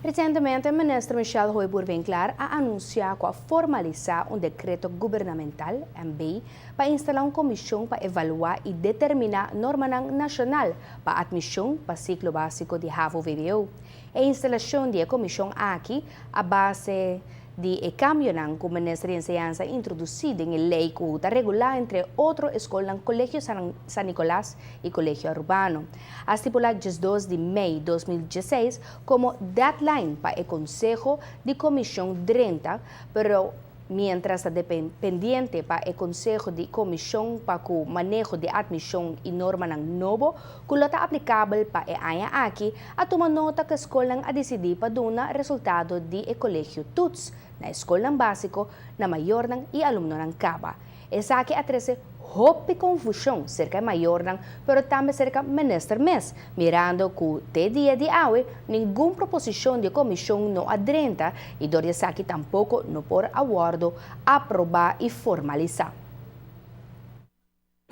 Recentemente, o ministro Michelle Hoiberg Winkler ha anunciado que formalizar um decreto governamental, MB, para instalar uma comissão para avaliar e determinar norma nacional para admissão para ciclo básico de HAVO-VWO. A instalação da comissão aqui, a base de cambio que o Ministério de Enseñanza introduzido em lei que está regular entre outras escolas no Colégio San Nicolás e Colégio Urbano. A estipular 12 de maio de 2016 como deadline para o Conselho de Comissão 30, pero mientras está pendiente para o Conselho de Comissão para o manejo de admissão e norma novo, que está aplicável para a área aqui, a tomar nota que a escola a decidir para dar resultado de colégio TUTS na escola básico, na maior e aluno ng caba. Essa aqui atrese hope confusão cerca maior pero também cerca minister mes, mirando que te dia de hoje nenhuma proposição de comissão não adrenta e doria aqui tampouco não por acordo aprovar e formalizar.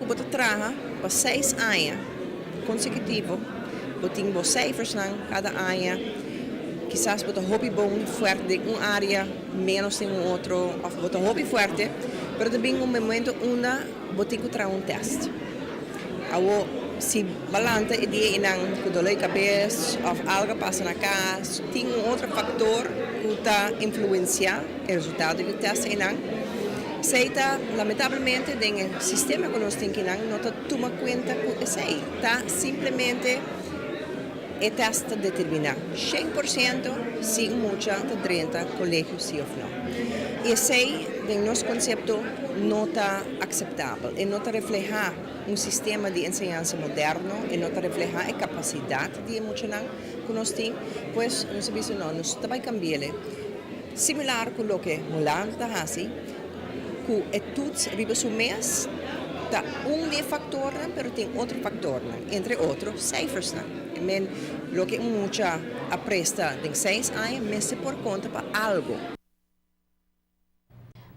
O boto traga para 6 anos consecutivos, botinho cijfers na cada ano. Quizás boto hobby bom forte de uma área menos em outro, ou boto hobby forte, pero também momento onde botinho traga teste. Awo se balanta e dia inang kudolay cabeça ou algo passa na casa, tem outro fator que está influenciar o resultado do teste inang. Seita, lamentavelmente, o sistema que nós temos inang não está tomando conta que está simplesmente e testa determinar 100% se muita de 30 colégios sim ou não. E sei, em nosso conceito, não está aceitável e não está reflejar sistema de enseñanza moderno e não está reflejar a capacidade de muitos que nós temos, pois nós sabemos não, nós vai cambiar. Similar com o que Mulan está fazendo, que é tudo riba o mês, está de fator, mas tem outro fator, entre outros, cijfers. Men lo que mucha apresta de 6 anos, mas se por conta para algo.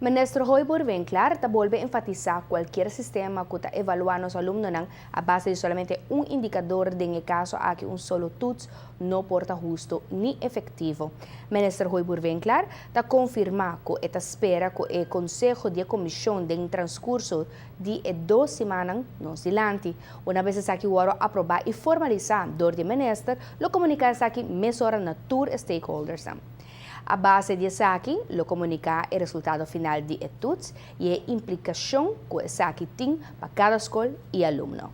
Ministro Hoiberg Winkler vuelve a enfatizar cualquier sistema que está evaluando los alumnos a base de solamente un indicador de en el caso a que un solo TUTS no porta justo ni efectivo. Ministro Hoiberg Winkler está confirma que esta espera que el Consejo de Comisión de transcurso de 2 semanas nos dilante. Una vez aquí hubo aprobar y formalizar door de minister, lo comunica aquí mesora na tour stakeholders. A base de SACI, lo comunica o resultado final de estudos e a implicação que o SACI tem para cada escola e aluno.